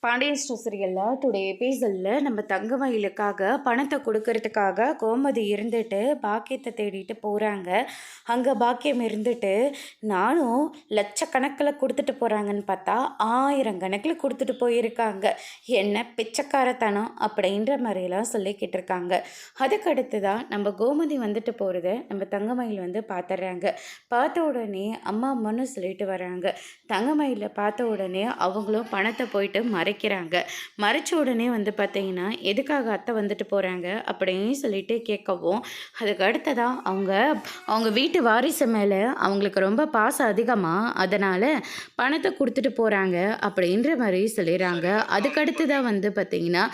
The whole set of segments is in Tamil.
பாண்டியன் ஸ்டோர் சீரியலில் டுடே எபிசோடில் நம்ம தங்கமயிலுக்காக பணத்தை கொடுக்கறதுக்காக கோமதி இருந்துட்டு பாக்கியத்தை தேடிட்டு போகிறாங்க. அங்கே பாக்கியம் இருந்துட்டு நானும் லட்சக்கணக்கில் கொடுத்துட்டு போகிறாங்கன்னு பார்த்தா 1000 கணக்கில் கொடுத்துட்டு போயிருக்காங்க, என்ன பிச்சைக்காரத்தனம் அப்படின்ற மாதிரிலாம் சொல்லிக்கிட்டு இருக்காங்க. அதுக்கடுத்து தான் நம்ம கோமதி வந்துட்டு போகிறத நம்ம தங்கமயில் வந்து பார்த்துட்றாங்க. பார்த்த உடனே அம்மா அம்மான்னு சொல்லிட்டு வராங்க. தங்கமயில பார்த்த உடனே அவங்களும் பணத்தை போயிட்டு மறைக்கிறாங்க. மறைச்ச உடனே வந்து பார்த்தீங்கன்னா எதுக்காக அத்தை வந்துட்டு போகிறாங்க அப்படின்னு சொல்லிட்டு கேட்கவும், அதுக்கு அடுத்ததான் அவங்க வீட்டு வாரிசு மேலே அவங்களுக்கு ரொம்ப பாசம் அதிகமாக, அதனால் பணத்தை கொடுத்துட்டு போகிறாங்க அப்படின்ற மாதிரி சொல்லிடுறாங்க. அதுக்கடுத்து தான் வந்து பார்த்தீங்கன்னா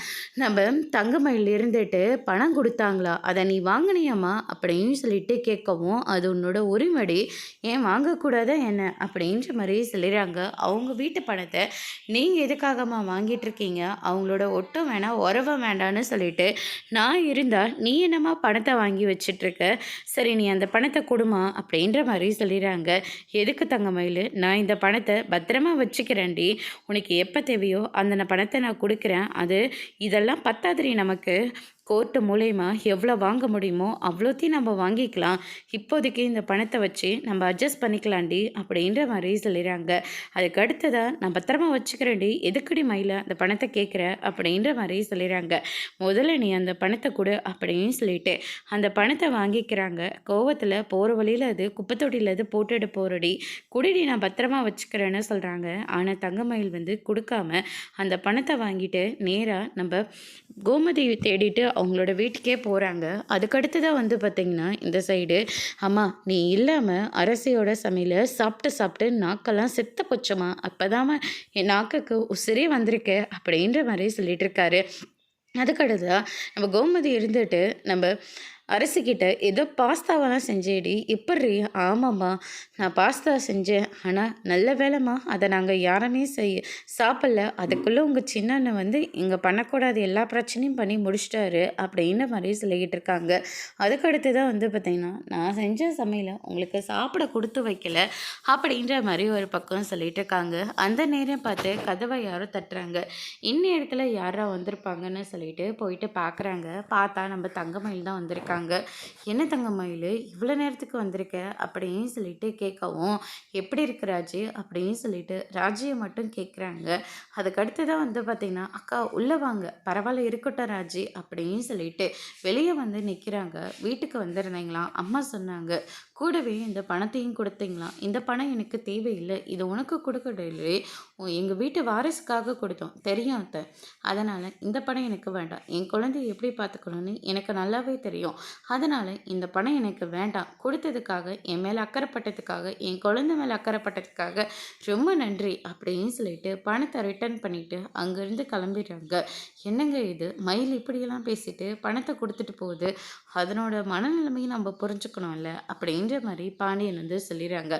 நம்ம தங்கமயில் இருந்துட்டு பணம் கொடுத்தாங்களா, அதை நீ வாங்கினியாம்மா அப்படின்னு சொல்லிட்டு கேட்கவும், அது உன்னோட உரிமடி, ஏன் வாங்கக்கூடாதா என்ன அப்படின்ற மாதிரி சொல்லிடுறாங்க. அவங்க வீட்டு பணத்தை நீங்கள் எதுக்காகம்மா வாங்கிட்டு இருக்கீங்க, அவங்களோட ஒட்டும் வேணாம் உறவும் வேண்டான்னு சொல்லிட்டு நான் இருந்தால் நீ என்னம்மா பணத்தை வாங்கி வச்சிட்ருக்க, சரி நீ அந்த பணத்தை கொடுமா அப்படின்ற மாதிரி சொல்லிடுறாங்க. எதுக்கு தங்கமயில், நான் இந்த பணத்தை பத்திரமா வச்சுக்கிறேன்டி, உனக்கு எப்போ தேவையோ அந்த பணத்தை நான் கொடுக்குறேன், இதெல்லாம் பத்தாதிரி, நமக்கு கோர்ட்டு மூலயமா எவ்வளோ வாங்க முடியுமோ அவ்வளோத்தையும் நம்ம வாங்கிக்கலாம், இப்போதைக்கு இந்த பணத்தை வச்சு நம்ம அட்ஜஸ்ட் பண்ணிக்கலாண்டி அப்படின்ற மாதிரி சொல்லிடுறாங்க. அதுக்கு அடுத்ததாக நான் பத்திரமா வச்சுக்கிறேன்டி, எதுக்குடி மயில அந்த பணத்தை கேட்குற அப்படின்ற மாதிரி சொல்லிடுறாங்க. முதல்ல நீ அந்த பணத்தை கொடு அப்படின்னு சொல்லிட்டு அந்த பணத்தை வாங்கிக்கிறாங்க. கோவத்தில் போகிற வழியில் அது குப்பைத்தொட்டியில் அது போட்டுட்டு போகிறடி, குடிடி நான் பத்திரமா வச்சுக்கிறேன்னு சொல்கிறாங்க. ஆனால் தங்கமயில் வந்து கொடுக்காம அந்த பணத்தை வாங்கிட்டு நேராக நம்ம கோமதியை தேடிட்டு அவங்களோட வீட்டுக்கே போகிறாங்க. அதுக்கடுத்து தான் வந்து பார்த்திங்கன்னா இந்த சைடு, அம்மா நீ இல்லாமல் அரசியோட சமையலை சாப்பிட்டு சாப்பிட்டு நாக்கெல்லாம் செத்த போச்சம்மா, அப்போதாம்மா என் நாக்குக்கு உசிரே வந்திருக்க அப்படின்ற மாதிரி சொல்லிட்டு இருக்காரு. அதுக்கடுத்து நம்ம கோமதி இருந்துட்டு நம்ம அரசிக்கிட்ட ஏதோ பாஸ்தாவெல்லாம் செஞ்சேடி, எப்படி? ஆமாம்மா நான் பாஸ்தா செஞ்சேன், ஆனால் நல்ல வேலைம்மா அதை நாங்கள் யாருமே சாப்பிடல, அதுக்குள்ளே உங்கள் சின்ன வந்து இங்கே பண்ணக்கூடாது எல்லா பிரச்சனையும் பண்ணி முடிச்சிட்டாரு அப்படின்ற மாதிரி சொல்லிக்கிட்டு இருக்காங்க. அதுக்கடுத்து தான் வந்து பார்த்திங்கன்னா நான் செஞ்ச சமையலை உங்களுக்கு சாப்பிட கொடுத்து வைக்கல அப்படின்ற மாதிரி ஒரு பக்கம் சொல்லிட்டு இருக்காங்க. அந்த நேரம் பார்த்து கதவை யாரும் தட்டுறாங்க. இடத்துல யாரா வந்திருப்பாங்கன்னு சொல்லிட்டு போயிட்டு பார்க்குறாங்க. பார்த்தா நம்ம தங்கமயில் தான் வந்திருக்காங்க. என்ன தங்கமயில் இவ்வளோ நேரத்துக்கு வந்திருக்க அப்படின்னு சொல்லிட்டு கேட்கவும், எப்படி இருக்கு ராஜி அப்படின்னு சொல்லிட்டு ராஜியை மட்டும் கேட்குறாங்க. அதுக்கடுத்து தான் வந்து பார்த்திங்கன்னா அக்கா உள்ளே வாங்க, பரவாயில்ல இருக்கட்டும் ராஜி அப்படின்னு சொல்லிட்டு வெளியே வந்து நிற்கிறாங்க. வீட்டுக்கு வந்துருந்தீங்களா, அம்மா சொன்னாங்க, கூடவே இந்த பணத்தையும் கொடுத்தீங்களா, இந்த பணம் எனக்கு தேவையில்லை, இது உனக்கு கொடுக்கவில்லை, எங்கள் வீட்டு வாரிசுக்காக கொடுத்தோம் தெரியும் அத்தை, அதனால் இந்த பணம் எனக்கு வேண்டாம், என் குழந்தைய எப்படி பார்த்துக்கணும்னு எனக்கு நல்லாவே தெரியும், அதனால் இந்த பணம் எனக்கு வேண்டாம், கொடுத்ததுக்காக என் மேலே அக்கறைப்பட்டதுக்காக என் குழந்தை மேலே அக்கறைப்பட்டதுக்காக ரொம்ப நன்றி அப்படின்னு சொல்லிட்டு பணத்தை ரிட்டர்ன் பண்ணிவிட்டு அங்கேருந்து கிளம்பிடுறாங்க. என்னங்க இது, மயில் இப்படியெல்லாம் பேசிட்டு பணத்தை கொடுத்துட்டு போகுது, அதனோட மனநிலைமையை நம்ம புரிஞ்சுக்கணும்ல அப்படின்ற மாதிரி பாண்டியன் வந்து சொல்லிடுறாங்க.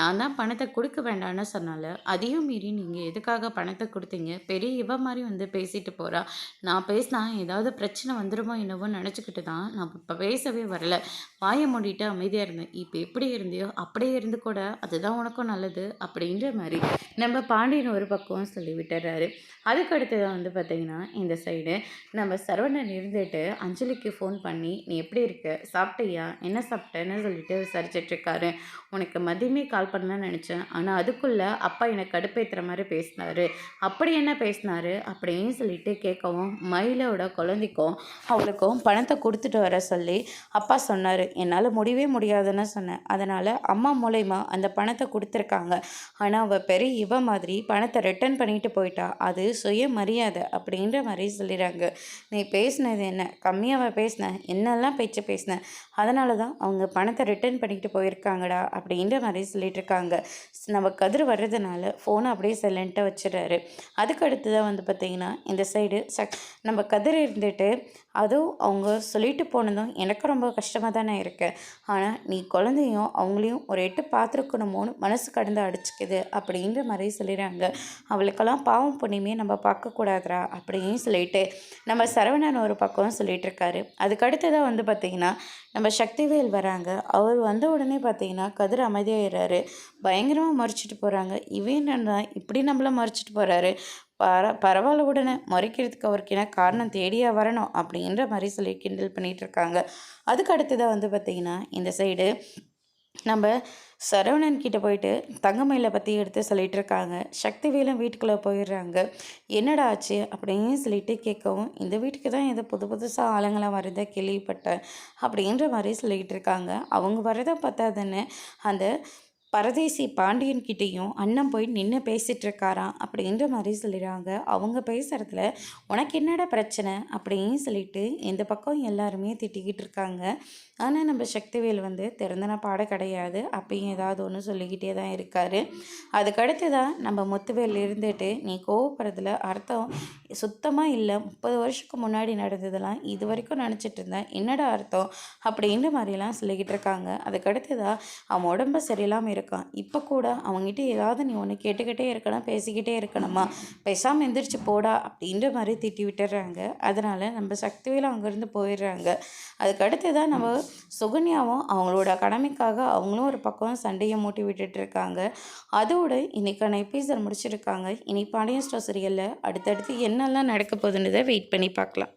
நான் தான் பணத்தை கொடுக்க வேண்டாம்னு சொன்னால அதையும் மீறி நீங்கள் எதுக்காக பணத்தை கொடுத்தீங்க, பெரிய இவ மாதிரி வந்து பேசிட்டு போகிறா, நான் பேசினா ஏதாவது பிரச்சனை வந்துடுமோ என்னவோ நினச்சிக்கிட்டு தான் நான் இப்போ பேசவே வரல, வாயை மூடிட்டு அமைதியாக இருந்தேன், இப்போ எப்படி இருந்தியோ அப்படியே இருந்து கூட அதுதான் உனக்கும் நல்லது அப்படின்ற மாதிரி நம்ம பாண்டியன் ஒரு பக்கம் சொல்லி விட்டுறாரு. அதுக்கடுத்து தான் வந்து பார்த்திங்கன்னா இந்த சைடு நம்ம சரவணன் இருந்துட்டு அஞ்சலிக்கு ஃபோன் பண்ணி நீ எப்படி இருக்க, சாப்பிட்டியா, என்ன சாப்பிட்டேன்னு சொல்லிட்டு விசாரிச்சிட்ருக்காரு. உனக்கு மதியமே கால் பண்ணலான்னு நினச்சேன், ஆனால் அதுக்குள்ளே அப்பா எனக்கு கடுப்பேற்றுற மாதிரி பேசினாரு, அப்படி என்ன பேசினாரு அப்படின்னு சொல்லிட்டு கேட்கவும், மயிலோட குழந்தைக்கும் அவளுக்கும் பணத்தை கொடுத்துட்டு வர சொல்லி அப்பா சொன்னார், என்னால் முடியவே முடியாதுன்னு சொன்னேன், அதனால் அம்மா மூலயமா அந்த பணத்தை கொடுத்துருக்காங்க, ஆனால் அவள் பெரிய இவ மாதிரி பணத்தை ரிட்டர்ன் பண்ணிட்டு போயிட்டா, அது சுய மரியாதை அப்படின்ற மாதிரி சொல்லிடுறாங்க. நீ பேசினது என்ன, கம்மியாக பேசினேன், என்னெல்லாம் பேச்சு பேசினேன், அதனால தான் அவங்க பணத்தை ரிட்டர்ன் பண்ணிட்டு போயிருக்காங்கடா அப்படின்ற மாதிரி சொல்லிட்டு இருக்காங்க. நம்ம கதிர் வர்றதுனால ஃபோனை அப்படியே சைலண்ட்டாக வச்சிடறாரு. அதுக்கடுத்து தான் வந்து பார்த்திங்கன்னா இந்த சைடு நம்ம கதிர் இருந்துட்டு அதுவும் அவங்க சொல்லிட்டு போனதும் எனக்கு ரொம்ப கஷ்டமாக தானே இருக்கு, ஆனால் நீ குழந்தையும் அவங்களையும் ஒரு எட்டு பார்த்துருக்கணுமோன்னு மனசு கடந்து அடிச்சுக்குது அப்படின்ற மாதிரி சொல்லிடுறாங்க. அவளுக்கெல்லாம் பாவம் புண்ணியமே நம்ம பார்க்கக்கூடாதுரா அப்படின்னு சொல்லிட்டு நம்ம சரவணன் ஒரு பக்கம் சொல்லிட்டு இருக்காரு. அதுக்கடுத்ததாக வந்து பார்த்திங்கன்னா நம்ம சக்திவேல் வராங்க. அவர் வந்த உடனே பார்த்திங்கன்னா கதிர் அமைதியாகிறாரு. பயங்கரமாக மறைச்சிட்டு போகிறாங்க. இவன் என்னன்னா இப்படி நம்மள மறைச்சிட்டு போகிறாரு, பரவாயில்ல உடனே முறைக்கிறதுக்கு அவருக்கு என்ன காரணம் தேடியா வரணும் அப்படின்ற மாதிரி சொல்லி கிண்டல் பண்ணிகிட்டு இருக்காங்க. அதுக்கு அடுத்ததாக வந்து பார்த்திங்கன்னா இந்த சைடு நம்ம சரவணன் கிட்ட போயிட்டு தங்கமயிலை பற்றி எடுத்து சொல்லிட்டு இருக்காங்க. சக்திவேலும் வீட்டுக்குள்ளே போயிடுறாங்க. என்னடா ஆச்சு அப்படின்னு சொல்லிட்டு கேட்கவும், இந்த வீட்டுக்கு தான் ஏதோ புது புதுசாக ஆளுங்களாம் வரதை கேள்விப்பட்டேன் அப்படின்ற மாதிரி சொல்லிகிட்டு இருக்காங்க. அவங்க வரதை பார்த்தா தானே அந்த பரதேசி பாண்டியன் கிட்டேயும் அண்ணன் போய் நின்று பேசிகிட்டு இருக்காராம் அப்படின்ற மாதிரி சொல்லிடுறாங்க. அவங்க பேசுகிறதுல உனக்கு என்னடா பிரச்சனை அப்படின்னு சொல்லிட்டு இந்த பக்கம் எல்லாருமே திட்டிக்கிட்டு இருக்காங்க. ஆனால் நம்ம சக்திவேல் வந்து திறந்தன பாட கிடையாது, அப்பயும் ஏதாவது ஒன்று சொல்லிக்கிட்டே தான் இருக்கார். அதுக்கடுத்து தான் நம்ம முத்துவேல் இருந்துட்டு நீ கோவப்படுறதுல அர்த்தம் சுத்தமாக இல்லை, 30 வருஷத்துக்கு முன்னாடி நடந்ததெல்லாம் இது வரைக்கும் நினச்சிட்டு இருந்தேன், என்னடா அர்த்தம் அப்படின்ற மாதிரிலாம் சொல்லிக்கிட்டு இருக்காங்க. அதுக்கடுத்து தான் அவன் உடம்பு சரியில்லாமல் இருக்கான், இப்போ கூட அவங்ககிட்ட ஏதாவது நீ ஒன்று கேட்டுக்கிட்டே இருக்கணும், பேசிக்கிட்டே இருக்கணுமா, பேசாமல் எந்திரிச்சு போடா அப்படின்ற மாதிரி திட்டி விட்டுறாங்க. அதனால் நம்ம சக்திவேலும் அங்கேருந்து போயிடுறாங்க. அதுக்கடுத்து தான் நம்ம சுகன்யாவும் அவங்களோட கடமைக்காக அவங்களும் ஒரு பக்கம் சண்டையை மூட்டி விட்டுட்டு இருக்காங்க. அதோடு இன்றைக்கான எபிசோட் முடிச்சிருக்காங்க. இனி பாண்டியன் ஸ்டோர் சீரியலில் அடுத்தடுத்து என்னெல்லாம் நடக்க போகுதுன்றதை வெயிட் பண்ணி பார்க்கலாம்.